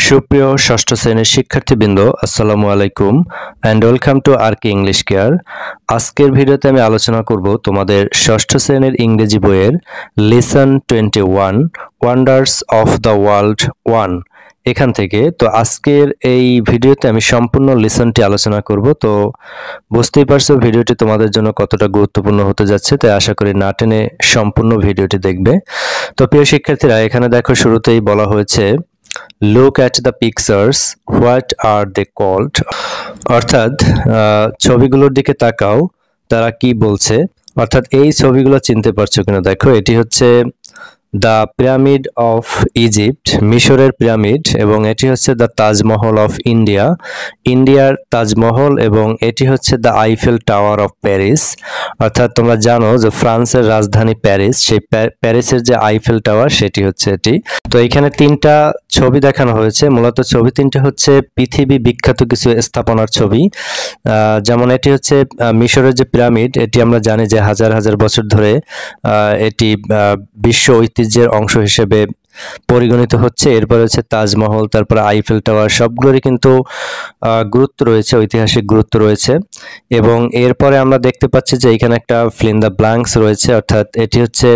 সুপ্রিয় ষষ্ঠ শ্রেণীর শিক্ষার্থীবৃন্দ, আসসালামু আলাইকুম and welcome to আরকে English care. আজকের ভিডিওতে আমি আলোচনা করব তোমাদের ষষ্ঠ শ্রেণীর ইংরেজি বইয়ের lesson 21 wonders of the world 1 এখান থেকে। তো আজকের এই ভিডিওতে আমি সম্পূর্ণ লেসনটি আলোচনা করব। তো বুঝতেই পারছো ভিডিওটি তোমাদের জন্য কতটা গুরুত্বপূর্ণ হতে যাচ্ছে, তাই আশা করি না টেনে সম্পূর্ণ ভিডিওটি দেখবে। তো প্রিয় শিক্ষার্থীরা, এখানে দেখো শুরুতেই বলা হয়েছে look at the pictures, what are they called? অর্থাৎ ছবিগুলোর দিকে তাকাও, তারা কি বলছে। অর্থাৎ এই ছবিগুলো চিনতে পারছো কিনা দেখো। এটি হচ্ছে দ্য পিরামিড অফ ইজিপ্ট, মিশরের পিরামিড, এবং এটি হচ্ছে দ্য তাজমহল অফ ইন্ডিয়া, ইন্ডিয়ার তাজমহল, এবং এটি হচ্ছে the Eiffel tower of Paris. অর্থাৎ তোমরা জানো যে ফ্রান্সের রাজধানী প্যারিস, সেই প্যারিসের যে আইফেল টাওয়ার সেটি হচ্ছে এটি। তো এখানে তিনটা ছবি দেখানো হয়েছে। মূলত ছবি তিনটে হচ্ছে পৃথিবী বিখ্যাত কিছু স্থাপনার ছবি। যেমন এটি হচ্ছে মিশরের যে পিরামিড, এটি আমরা জানি যে হাজার হাজার বছর ধরে এটি বিশ্ব ঐতিহ্যের অংশ হিসেবে পরিগণিত হচ্ছে। এরপর হচ্ছে তাজমহল, তারপর আইফেল টাওয়ার, সবগুলোরই কিন্তু গুরুত্ব রয়েছে, ঐতিহাসিক গুরুত্ব রয়েছে। এবং এরপরে আমরা দেখতে পাচ্ছি যে এখানে একটা ফিল ইন দ্য ব্ল্যাঙ্কস রয়েছে। অর্থাৎ এটি হচ্ছে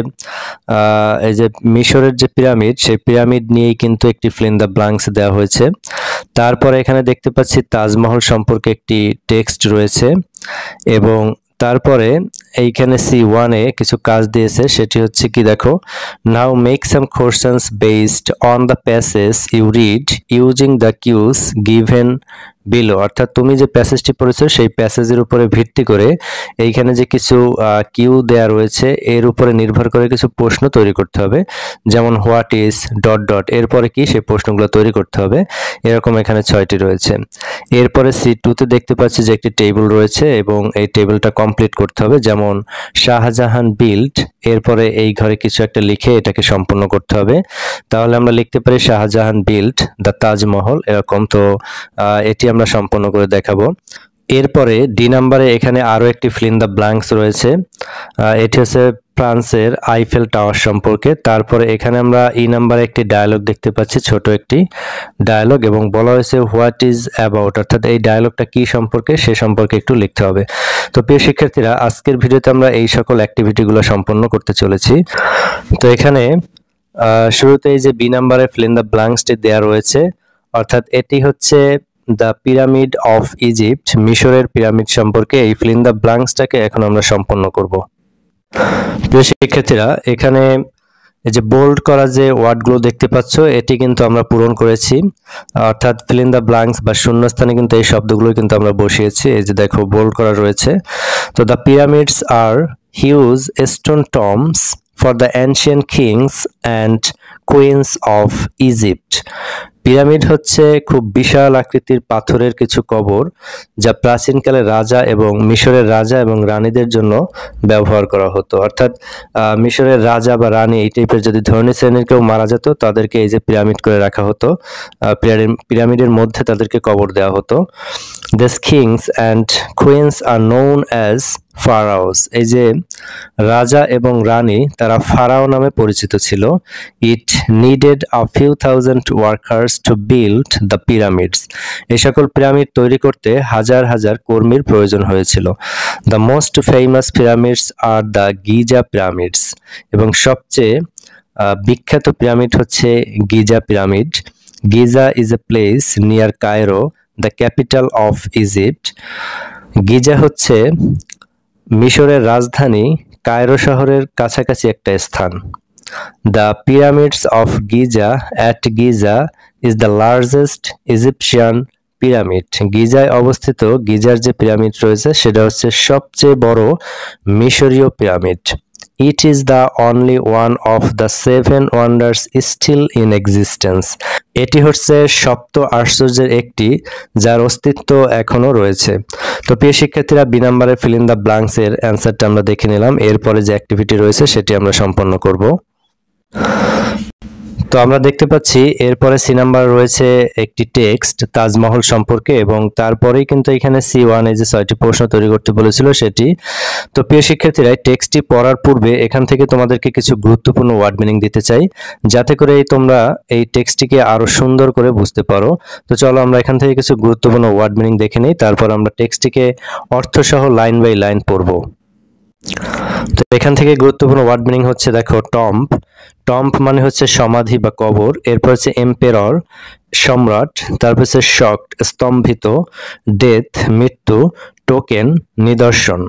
এই যে মিশরের যে পিরামিড, সেই পিরামিড নিয়েই কিন্তু একটি ফিল ইন দ্য ব্ল্যাঙ্কস দেওয়া হয়েছে। তারপরে এখানে দেখতে পাচ্ছি তাজমহল সম্পর্কে একটি টেক্সট রয়েছে, এবং তারপরে এইখানে C1 এ কিছু কাজ দিয়েছে। সেটি হচ্ছে কি দেখো, now make some questions based on the passage you read using the cues given below. অর্থাৎ তুমি যে প্যাসেজটি পড়েছো সেই প্যাসেজের উপরে ভিত্তি করে এইখানে যে কিছু কিউ দেয়া রয়েছে এর উপরে নির্ভর করে কিছু প্রশ্ন তৈরি করতে হবে। যেমন হোয়াট ইজ ডট ডট, এরপরে কি, সেই প্রশ্নগুলো তৈরি করতে হবে। এরকম এখানে 6টি রয়েছে। এরপরে C2 তে দেখতে পাচ্ছি যে একটি টেবিল রয়েছে, এবং এই টেবিলটা কমপ্লিট করতে হবে। যেমন শাহজাহান বিল্ড, এরপরে এই ঘরে কিছু একটা লিখে এটাকে সম্পূর্ণ করতে হবে। তাহলে আমরা লিখতে পারি শাহজাহান বিল্ড দ্য তাজমহল, এরকম। তো এটি আমরা সম্পূর্ণ করে দেখাবো। এরপরে ডি নাম্বারে এখানে আরো একটি ফিল ইন দ্য ব্ল্যাঙ্কস রয়েছে। এটি হচ্ছে ফ্রান্সের আইফেল টাওয়ার সম্পর্কে। তারপরে এখানে আমরা ই নাম্বারে একটি ডায়ালগ দেখতে পাচ্ছি, ছোট একটি ডায়ালগ, এবং বলা হয়েছে হোয়াট ইজ অ্যাবাউট, অর্থাৎ এই ডায়ালগটা কি সম্পর্কে সে সম্পর্কে একটু লিখতে হবে। তো প্রিয় শিক্ষার্থীরা, আজকের ভিডিওতে আমরা এই সকল অ্যাক্টিভিটিগুলো সম্পন্ন করতে চলেছি। তো এখানে শুরুতে এই যে বি নাম্বারে ফিল ইন দ্য ব্ল্যাঙ্কসটি দেওয়া রয়েছে। অর্থাৎ এটি হচ্ছে দ্য পিরামিড অফ ইজিপ্ট, মিশরের পিরামিড সম্পর্কে। এই ফিল ইন দ্য ব্ল্যাঙ্কসটাকে এখন আমরা সম্পন্ন করব। প্রিয় শিক্ষার্থীরা, এখানে এই যে বোল্ড করা যে ওয়ার্ডগুলো দেখতে পাচ্ছ, এটি কিন্তু আমরা পূরণ করেছি। অর্থাৎ ফিল ইন দ্য ব্ল্যাঙ্কস বা শূন্যস্থানে কিন্তু এই শব্দগুলো কিন্তু আমরা বসিয়েছি। এই যে দেখো বোল্ড করা রয়েছে। তো the pyramids are huge stone tombs for the ancient kings and queens of Egypt. Pyramid হচ্ছে খুব বিশাল আকৃতির পাথরের কিছু কবর, যা প্রাচীনকালে রাজা এবং মিশরের রাজা এবং রানীদের জন্য ব্যবহার করা হতো। অর্থাৎ মিশরের রাজা বা রানী এই টাইপের যদি ধনী শ্রেণীর কেউ মারা যেত, তাদেরকে এই যে পিরামিড করে রাখা হতো, পিরামিডের মধ্যে তাদেরকে কবর দেওয়া হতো। This kings and queens are known as pharaohs. এই যে রাজা এবং রানী, তারা ফারাও নামে পরিচিত ছিল। It needed a few thousand workers to build the pyramids. এই সকল পিরামিড তৈরি করতে হাজার হাজার কর্মীর প্রয়োজন হয়েছিল। The most famous pyramids are the Giza pyramids. এবং সবচেয়ে বিখ্যাত পিরামিড হচ্ছে Giza pyramid. Giza is a place near Cairo, the capital of Egypt. গিজা হচ্ছে মিশরের রাজধানী কায়রো শহরের কাছাকাছি একটা স্থান। The pyramids of Giza at Giza is the largest Egyptian pyramid. গিজায় অবস্থিত গিজার যে পিরামিড রয়েছে সেটা হচ্ছে সবচেয়ে বড় মিশরীয় pyramid. It is the only one of the 7 wonders still in existence. এটি হচ্ছে সপ্ত আশ্চর্যের একটি, যার অস্তিত্ব এখনো রয়েছে। তো প্রিয় শিক্ষার্থীরা, বি নাম্বারে ফিল ইন দ্য ব্ল্যাঙ্কস এর অ্যান্সারটা আমরা দেখে নিলাম। এরপরে যে অ্যাক্টিভিটি রয়েছে সেটি আমরা সম্পন্ন করব। তো আমরা দেখতে পাচ্ছি এরপরে সি নাম্বার রয়েছে একটি টেক্সট তাজমহল সম্পর্কে, এবং তারপরেই কিন্তু এখানে C1 যে 6টি প্রশ্ন তৈরি করতে বলেছিল সেটি। তো প্রিয় শিক্ষার্থীরা, টেক্সটটি পড়ার পূর্বে এখান থেকে তোমাদেরকে কিছু গুরুত্বপূর্ণ ওয়ার্ড মিনিং দিতে চাই, যাতে করে তোমরা এই টেক্সটটিকে আরো সুন্দর করে বুঝতে পারো। তো চলো আমরা এখান থেকে কিছু গুরুত্বপূর্ণ ওয়ার্ড মিনিং দেখে নিই, তারপর আমরা টেক্সটটিকে অর্থসহ লাইন বাই লাইন পড়ব। তো এখান থেকে গুরুত্বপূর্ণ ওয়ার্ড মিনিং হচ্ছে, দেখো, টম্ব। টম্ব মানে হচ্ছে সমাধি বা কবর। এরপর হচ্ছে এম্পেরর, সম্রাট। তারপর হচ্ছে শকড, স্তম্ভিত। ডেথ, মৃত্যু। টোকেন, নিদর্শন।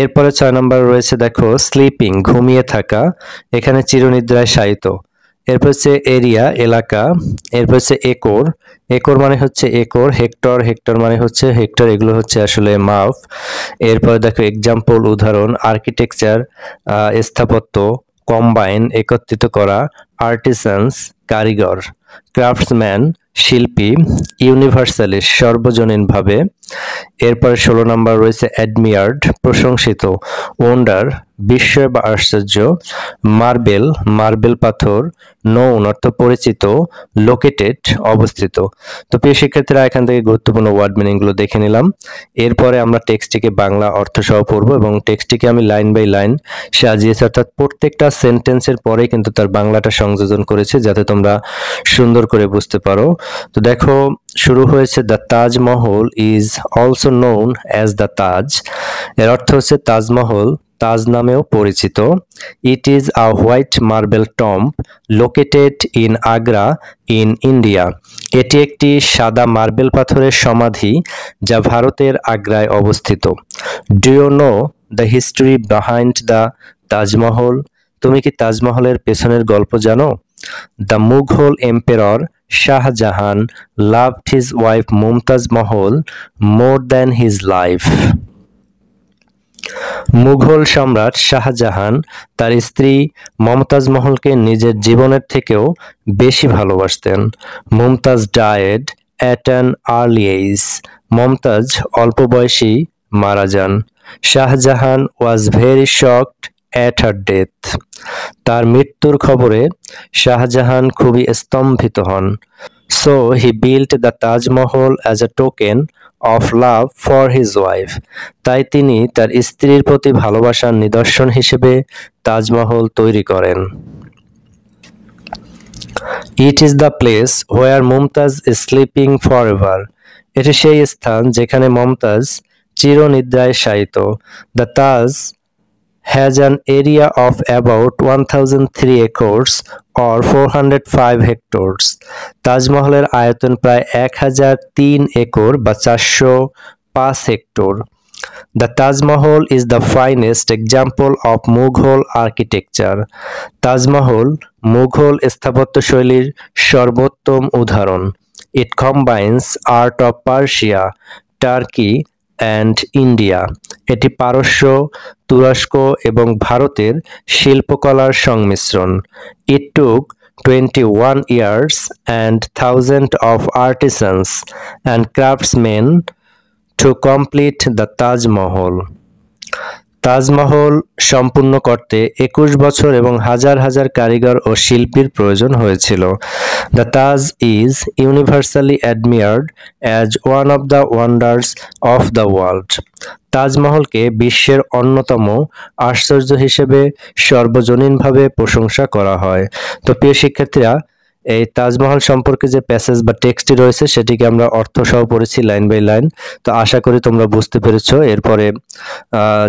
এরপরে 6 নম্বর রয়েছে, দেখো, স্লিপিং, ঘুমিয়ে থাকা। এখানে চিরনিদ্রায় শায়িত। এরপর হচ্ছে এরিয়া, এলাকা। এরপর হচ্ছে একর। একর মানে হচ্ছে একর। হেক্টর, হেক্টর মানে হচ্ছে হেক্টর। এগুলো হচ্ছে আসলে মাপ। এরপরে দেখো এক্সাম্পল, উদাহরণ। আর্কিটেকচার, স্থাপত্য। কম্বাইন, একত্রিত করা। আর্টিসানস, কারিগর। ক্রাফটসম্যান, শিল্পী। ইউনিভার্সালিস্ট, সর্বজনীনভাবে। এরপরে 16 নম্বর রয়েছে অ্যাডমিয়ার্ড, প্রশংসিত। ওন্ডার, বিস্ময় বা আশ্চর্য। মার্বেল, মার্বেল পাথর। নোন অর্থ পরিচিত। লোকেটেড, অবস্থিত। তো প্রিয় শিক্ষার্থীরা, এখান থেকে গুরুত্বপূর্ণ ওয়ার্ড মিনিং গুলো দেখে নিলাম। এরপরে আমরা টেক্সটটিকে বাংলা অর্থ সহ পড়বো, এবং টেক্সটটিকে আমি লাইন বাই লাইন সাজিয়েছি, অর্থাৎ প্রত্যেকটা সেন্টেন্সের পরে কিন্তু তার বাংলাটা সংযোজন করেছে, যাতে তোমরা সুন্দর করে বুঝতে পারো। তো দেখো, শুরু হয়েছে, the Taj Mahal is also known as the Taj. এর অর্থ হচ্ছে তাজমহল তাজ নামেও পরিচিত। It is a white marble tomb located in Agra in India. এটি একটি সাদা মার্বেল পাথরের সমাধি যা ভারতের আগ্রায় অবস্থিত। Do you know the history behind the Taj Mahal? তুমি কি তাজমহলের পেছনের গল্প জানো? The Mughal emperor Shah Jahan loved his wife Mumtaz Mahal more than his life. Mughal সম্রাট শাহজাহান তার স্ত্রী মমতাজ মহলকে নিজের জীবনের থেকেও বেশি ভালোবাসতেন। Mumtaz died at an early age. Mumtaz অল্প বয়সেই মারা যান। Shah Jahan was very shocked at her death. তার মৃত্যুর খবরে শাহজাহান খুবই স্তম্ভিত হন। So he built the Taj Mahal as a token of love for his wife. তাই তিনি তার স্ত্রীর প্রতি ভালোবাসার নিদর্শন হিসেবে তাজমহল তৈরি করেন। It is the place where Mumtaz is sleeping forever. এটি সেই স্থান যেখানে Mumtaz চিরনিদ্রায় শায়িত। The Taj has an area of about 1003 acres or 405 hectares. তাজমহলের আয়তন প্রায় 1003 একর বা 405 hectare. The Taj Mahal is the finest example of Mughal architecture. Taj Mahal Mughal স্থাপত্য শৈলীর সর্বোত্তম উদাহরণ। It combines art of Persia, Turkey and India. এটি পারস্য, তুরস্ক এবং ভারতের শিল্পকলার সংমিশ্রণ। It took 21 years and thousands of artisans and craftsmen to complete the Taj Mahal. Taj Mahal সম্পূর্ণ করতে 21 বছর এবং হাজার হাজার কারিগর ও শিল্পীর প্রয়োজন হয়েছিল। The Taj is universally admired as one of the wonders of the world. তাজমহলকে বিশ্বের অন্যতম আশ্চর্য হিসেবে সর্বজনীনভাবে প্রশংসা করা হয়। তো প্রিয় শিক্ষার্থীরা, এই তাজমহল সম্পর্কে যে প্যাসেজ বা টেক্সটটি রয়েছে সেটিকে আমরা অর্থ সহ পড়েছি লাইন বাই লাইন। তো আশা করি তোমরা বুঝতে পেরেছো। এরপরে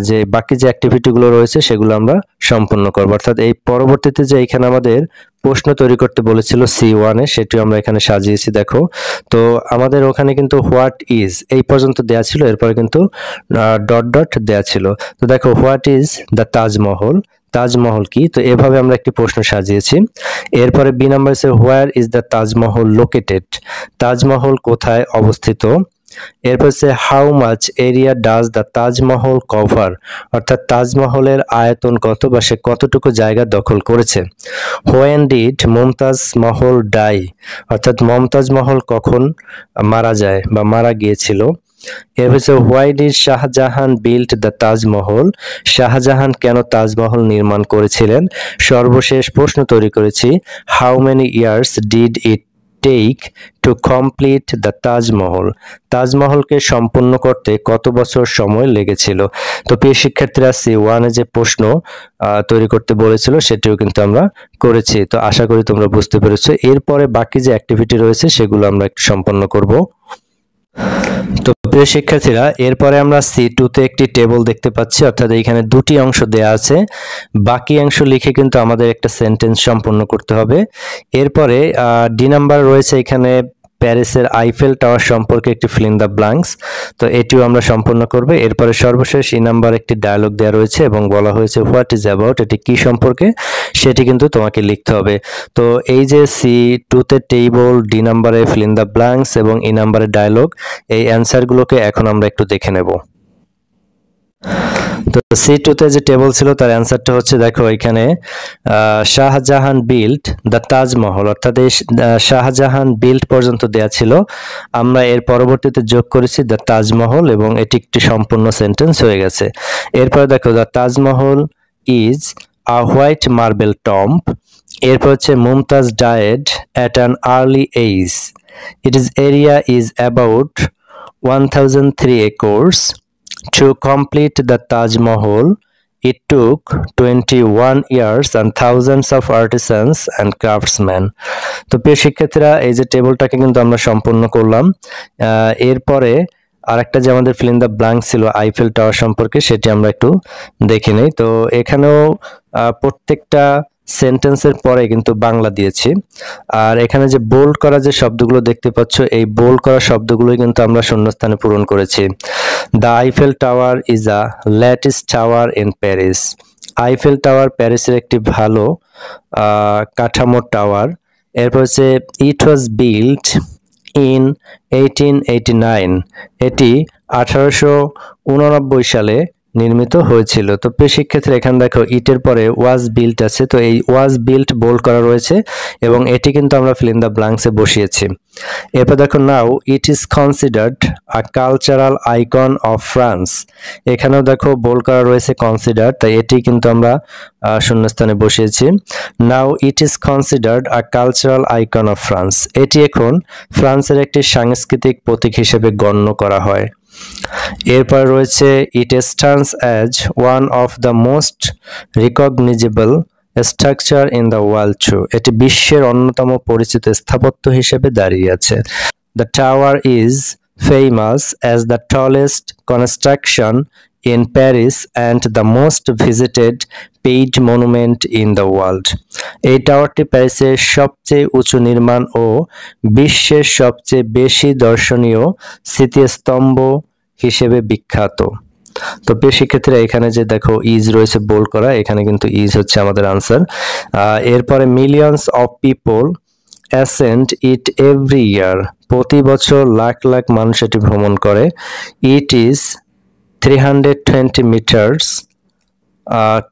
যে বাকি যে অ্যাক্টিভিটিগুলো রয়েছে সেগুলো আমরা সম্পূর্ণ করব, অর্থাৎ এই পরবর্তীতে যে এখানে আমাদের প্রশ্ন তৈরি করতে বলেছিল C1 এ, সেটিও আমরা এখানে সাজিয়েছি। দেখো, তো আমাদের ওখানে কিন্তু হোয়াট ইজ এই পর্যন্ত দেয়া ছিল, এরপরে কিন্তু ডট ডট দেয়া ছিল। তো দেখো, what is the Taj Mahal? Taj Mahal কি? তো এভাবে আমরা একটি প্রশ্ন সাজিয়েছি। এরপরে বি নাম্বার আছে, where is the Taj Mahal located? Taj Mahal কোথায় অবস্থিত? এরপর হচ্ছে how much area does the Taj Mahal cover? অর্থাৎ তাজমহলের আয়তন কত বা সে কতটুকু জায়গা দখল করেছে। When did Mumtaz Mahal die? অর্থাৎ মমতাজ মহল কখন মারা যায় বা মারা গিয়েছিল। এর হচ্ছে why did Shah Jahan built the Taj Mahal, Shah Jahan কেন তাজমহল নির্মাণ করেছিলেন। সর্বশেষ প্রশ্ন তৈরি করেছি, how many years did it take to complete the Taj Mahal, তাজমহলকে সম্পূর্ণ করতে কত বছর সময় লেগেছিল। তো প্রিয় শিক্ষার্থীরা C1 যে প্রশ্ন তৈরি করতে বলেছিল সেটিও কিন্তু আমরা করেছি। তো আশা করি তোমরা বুঝতে পেরেছো। এরপরে বাকি যে অ্যাক্টিভিটি রয়েছে সেগুলো আমরা একটু সম্পন্ন করব। তো প্রিয় শিক্ষার্থীরা এরপরে আমরা C2 তে একটি টেবল দেখতে পাচ্ছি, অর্থাৎ এখানে দুটি অংশ দেয়া আছে, বাকি অংশ লিখে কিন্তু আমাদের একটা সেন্টেন্স সম্পূর্ণ করতে হবে। এরপরে ডি নাম্বার রয়েছে এখানে প্যারিসের আইফেল টাওয়ার সম্পর্কে একটি ফিল ইন দ্য ব্ল্যাঙ্কস, তো এটিও আমরা সম্পূর্ণ করব। এরপরে সর্বশেষ ই নাম্বার একটি ডায়লগ দেওয়া রয়েছে এবং বলা হয়েছে হোয়াট ইজ অ্যাবাউট, এটি কি সম্পর্কে সেটি কিন্তু তোমাকে লিখতে হবে। তো এই যে C2 তে টেবল, ডি নাম্বারে ফিল ইন দ্য ব্ল্যাঙ্কস এবং ই নাম্বারে ডায়লগ, এই অ্যান্সারগুলোকে এখন আমরা একটু দেখে নেব। তো C2 তে যে টেবল ছিল তার অ্যান্সারটা হচ্ছে, দেখো এখানে শাহজাহান বিল্ট দ্য তাজমহল, অর্থাৎ এই শাহজাহান বিল্ট পর্যন্ত দেয়া ছিল, আমরা এর পরবর্তীতে যোগ করেছি দ্য তাজমহল এবং এটি একটি সম্পূর্ণ সেন্টেন্স হয়ে গেছে। এরপরে দেখো the Taj Mahal is a white marble tomb, এরপর হচ্ছে Mumtaz died at an early age, it is area is about 1003 acres. To complete the Taj Mahal, it took 21 years and thousands of artisans and craftsmen. তো প্রিয় শিক্ষার্থীরা এই যে টেবলটাকে কিন্তু আমরা সম্পূর্ণ করলাম। এরপরে আরেকটা যে আমাদের ফিল ইন দ্য ব্ল্যাঙ্ক ছিল আইফেল টাওয়ার সম্পর্কে, সেটি আমরা একটু দেখে নেই। তো এখানেও প্রত্যেকটা সেন্টেন্সের পরে কিন্তু বাংলা দিয়েছি, আর এখানে যে বোল্ড করা যে শব্দগুলো দেখতে পাচ্ছ, এই বোল্ড করা শব্দগুলোই কিন্তু আমরা শূন্যস্থানে পূরণ করেছি। The Eiffel tower is a lattice tower in Paris, Eiffel tower প্যারিসের একটি ভালো কাঠামোর টাওয়ার। এরপর হচ্ছে ইট ওয়াজ বিল্ট ইন 1889, এটি 1889 সালে নির্মিত হয়েছিল। তো প্রিয় শিক্ষার্থী এখানে দেখো ইটের পরে ওয়াজ বিল্ট আছে, তো এই ওয়াজ বিল্ট বোল্ড করা রয়েছে এবং এটি কিন্তু আমরা ফিল ইন দ্য ব্ল্যাঙ্কসে বসিয়েছি। এরপর দেখো now it is considered a cultural icon of France, এখানেও দেখো বোল্ড করা রয়েছে কনসিডার, তাই এটি কিন্তু আমরা শূন্যস্থানে বসিয়েছি। Now it is considered a cultural icon of France, এটি এখন ফ্রান্সের একটি সাংস্কৃতিক প্রতীক হিসেবে গণ্য করা হয়। এরপর রয়েছে it stands as one of the most recognizable structure in the world too, এটি বিশ্বের অন্যতম পরিচিত স্থাপত্য হিসেবে দাঁড়িয়ে আছে। The tower is famous as the tallest construction in Paris and the most visited paid monument in the world, এই টাওয়ারটি প্যারিসের সবচেয়ে উঁচু নির্মাণ ও বিশ্বের সবচেয়ে বেশি দর্শনীয় স্মৃতিস্তম্ভ হিসেবে বিখ্যাত। তো প্রিয় শিক্ষার্থীরা এখানে যে দেখো ইজ রয়েছে বোল্ড করা, এখানে কিন্তু ইজ হচ্ছে আমাদের আনসার। এরপরে millions of people ascend it every year, প্রতি বছর লাখ লাখ মানুষ এটি ভ্রমণ করে। It is 320 meters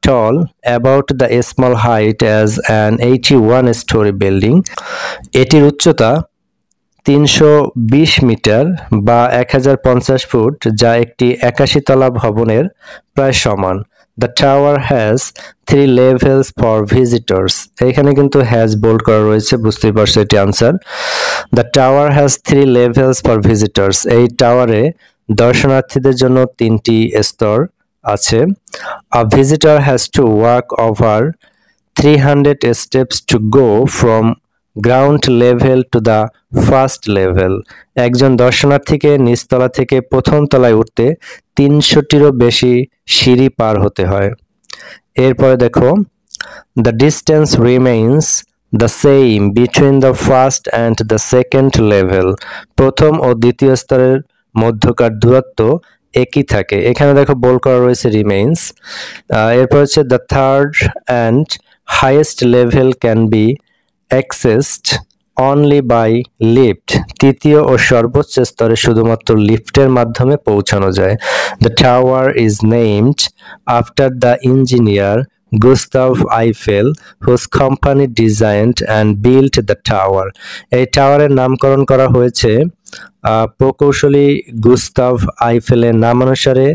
tall, about the small height as an 81-story building, এটির উচ্চতা 320 মিটার বা 1050 ফুট, যা একটি 81 তলা ভবনের প্রায় সমান। The tower has 3 levels for visitors, এখানে কিন্তু হ্যাজ বোল্ড করা রয়েছে, বুঝতেই পারছো এটি answer. The tower has 3 levels for visitors, এই টাওয়ারে দর্শনার্থীদের জন্য 3টি স্তর আছে। A visitor has to walk over 300 steps to go from ground level to the first level, একজন দর্শনার্থীকে নিচতলা থেকে প্রথম তলায় উঠতে 300টিরও বেশি সিঁড়ি পার হতে হয়। এরপরে দেখো the distance remains the same between the first and the second level, প্রথম ও দ্বিতীয় স্তরের মধ্যকার দূরত্ব একই থাকে, এখানে দেখো বোল্ড করা রয়েছে রিমেইনস। এরপর হচ্ছে the third and highest level can be accessed only by lift, তৃতীয় ও সর্বোচ্চ স্তরে শুধুমাত্র লিফটের মাধ্যমে পৌঁছানো যায়। The tower is named after the engineer Gustave Eiffel whose company designed and built the tower, এই টাওয়ারের নামকরণ করা হয়েছে প্রকৌশলী গুস্তাভ আইফেলের নামানুসারে,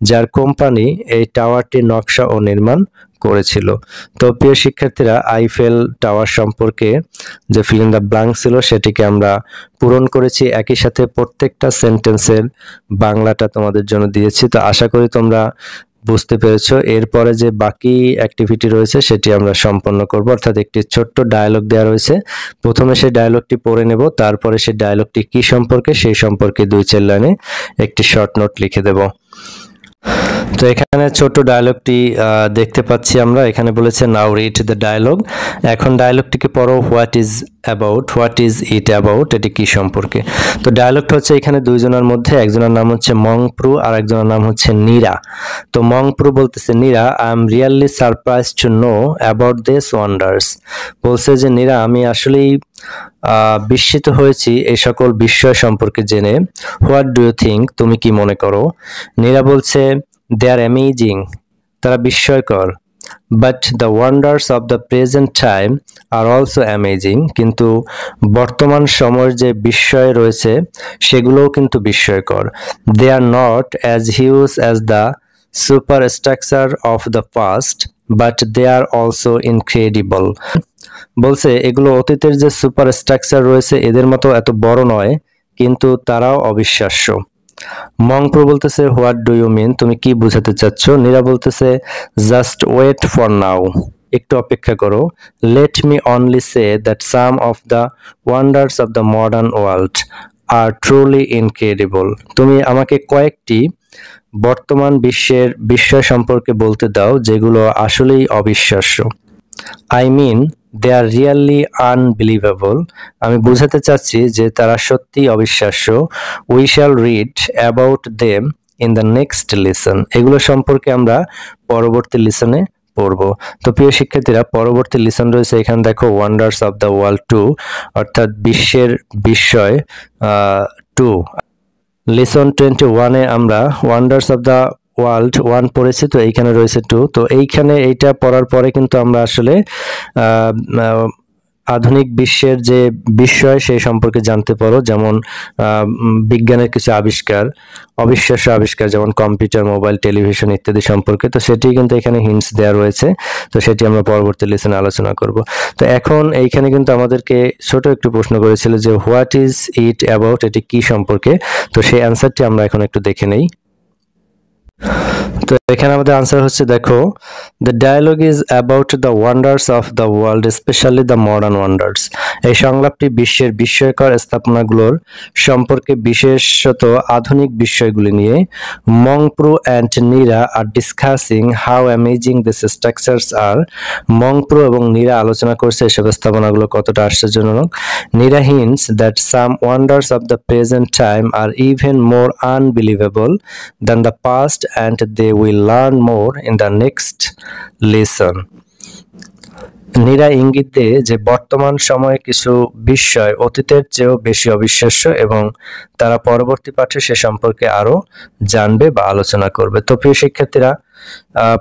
যার কোম্পানি এই টাওয়ারটির নকশা ও নির্মাণ করেছিল। তো প্রিয় শিক্ষার্থীরা, আইফেল টাওয়ার সম্পর্কে যে ফিল ইন দ্য ব্ল্যাঙ্ক ছিল সেটিকে আমরা পূরণ করেছি, একই সাথে প্রত্যেকটা সেন্টেন্সের বাংলাটা তোমাদের জন্য দিয়েছি। তো আশা করি তোমরা বুঝতে পেরেছো। এরপরে যে বাকি অ্যাক্টিভিটি রয়েছে সেটি আমরা সম্পন্ন করব, অর্থাৎ একটি ছোট্ট ডায়লগ দেওয়া রয়েছে। প্রথমে সেই ডায়লগটি পড়ে নেব, তারপরে সেই ডায়লগটি কি সম্পর্কে সেই সম্পর্কে 2-4 লাইনে একটি শর্ট নোট লিখে দেব। তো এখানে ছোট ডায়লগটি দেখতে পাচ্ছি আমরা। এখানে বলেছে নাও রিড দ্য ডায়লগ। এখন ডায়লগটিকে পড়ো। হোয়াট ইজ ইট অ্যাবাউট, এটি কি সম্পর্কে। তো ডায়লগটা হচ্ছে এখানে দুইজনের মধ্যে, একজনের নাম হচ্ছে মংপ্রু আর একজনের নাম হচ্ছে নীরা। তো মংপ্রু বলতেছে, Nira, I am really surprised to know about this wonders. বলছে যে নীরা, আমি আসলেই বিস্মিত হয়েছি এই সকল বিস্ময় সম্পর্কে জেনে। হোয়াট ডু ইউ থিঙ্ক, তুমি কি মনে করো। নীরা বলছে, দে আর অ্যামেজিং, তারা বিস্ময়কর। But the wonders of the present time are also amazing, কিন্তু বর্তমান সময়ের যে বিস্ময় রয়েছে সেগুলোও কিন্তু বিস্ময়কর। They are not as huge as the super structure of the past, but they are also incredible. বলছে এগুলো অতীতের যে সুপার স্ট্রাকচার রয়েছে এদের মতো এত বড় নয়, কিন্তু তারাও অবিশ্বাস্য। মংপ্রু বলতেছে, হোয়াট ডু ইউ মিন, তুমি কি বোঝাতে চাচ্ছ। নীরা বলতেছে, জাস্ট ওয়েট ফর নাও, একটু অপেক্ষা করো। Let me only say that some of the wonders of the modern world R truly incredible. তুমি আমাকে কয়েকটি বর্তমান বিশ্বের বিস্ময় সম্পর্কে বলতে দাও যেগুলো আসলেই অবিশ্বাস্য। I mean they are really unbelievable, আমি বোঝাতে চাচ্ছি যে তারা সত্যি অবিশ্বাস্য। We shall read about them in the next lesson, এগুলো সম্পর্কে আমরা পরবর্তী লেসনে পড়ব। তো প্রিয় শিক্ষার্থীরা, পরবর্তী লেসন রয়েছে এখানে দেখো, ওয়ান্ডার্স অফ দ্য ওয়ার্ল্ড 2, অর্থাৎ বিশ্বের বিস্ময় 2। লেসন 21-এ আমরা ওয়ান্ডার্স অফ দ্য ওয়ার্ল্ড 1 পড়েছি, তো এইখানে রয়েছে 2। তো এইখানে এইটা পড়ার পরে কিন্তু আমরা আসলে আধুনিক বিশ্বের যে বিস্ময় সেই সম্পর্কে জানতে পারো, যেমন বিজ্ঞানের কিছু আবিষ্কার, অবিশ্বাস্য আবিষ্কার, যেমন কম্পিউটার, মোবাইল, টেলিভিশন ইত্যাদি সম্পর্কে। তো সেটি কিন্তু এখানে হিন্টস দেওয়া রয়েছে, তো সেটি আমরা পরবর্তী লেসনে আলোচনা করব। তো এখন এইখানে কিন্তু আমাদেরকে ছোট একটু প্রশ্ন করেছিল যে হোয়াট ইজ ইট অ্যাবাউট, এটি কি সম্পর্কে। তো সেই অ্যান্সারটি আমরা এখন একটু দেখে নেই। তো এখানে আমাদের আনসার হচ্ছে, দেখো, the dialogue is about the wonders of the world, specially the modern wonders. এই সংলাপটি বিশ্বের বিস্ময়কর স্থাপনাগুলোর সম্পর্কে, বিশেষত আধুনিক বিস্ময়গুলি নিয়ে। Mongpru and Neera are discussing how amazing this structures are. Mongpru এবং নীরা আলোচনা করছে এসব স্থাপনাগুলো কতটা আশ্চর্যজনক। Neera hints that some wonders of the present time are even more unbelievable than the past and they will learn more in the next lesson. Neera ইঙ্গিত দেয় যে বর্তমান সময়ে কিছু বিস্ময় অতীতের চেয়েও বেশি অবিশ্বাস্য এবং তারা পরবর্তী পাঠে সে সম্পর্কে আরো জানবে বা আলোচনা করবে। তো প্রিয় শিক্ষার্থীরা,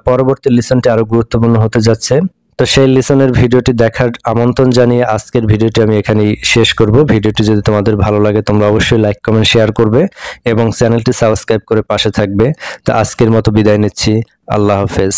পরবর্তী লেসনটি আরো গুরুত্বপূর্ণ হতে যাচ্ছে। তো সেই লেসনের ভিডিওটি দেখার আমন্ত্রণ জানিয়ে আজকের ভিডিওটি আমি এখানেই শেষ করব। ভিডিওটি যদি তোমাদের ভালো লাগে তোমরা অবশ্যই লাইক, কমেন্ট, শেয়ার করবে এবং চ্যানেলটি সাবস্ক্রাইব করে পাশে থাকবে। তো আজকের মতো বিদায় নিচ্ছি। আল্লাহ হাফেজ।